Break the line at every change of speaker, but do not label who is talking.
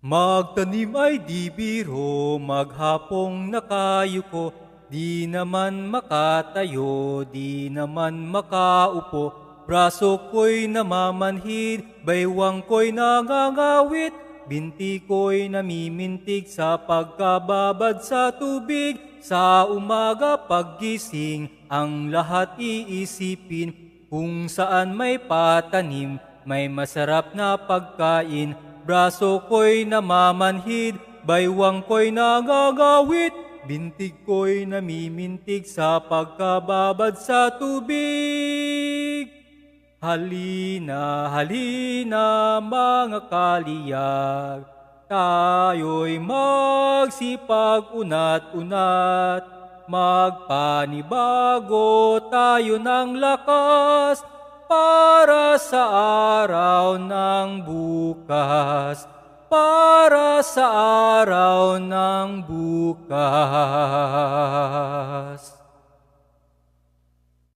Magtanim ay di biro, maghapong nakayuko, di naman makatayo, di naman makaupo. Braso ko'y namamanhid, baywang ko'y nangangawit, binti ko'y namimintig sa pagkababad sa tubig. Sa umaga paggising, ang lahat iisipin, kung saan may patanim, may masarap na pagkain. Braso ko'y namamanhid, baywang ko'y nangagawit, bintig ko'y namimintig sa pagkababad sa tubig. Halina, halina mga kaliyag, tayo'y magsipag unat-unat, magpanibago tayo ng lakas, para sa araw ng bukas, para sa araw ng bukas.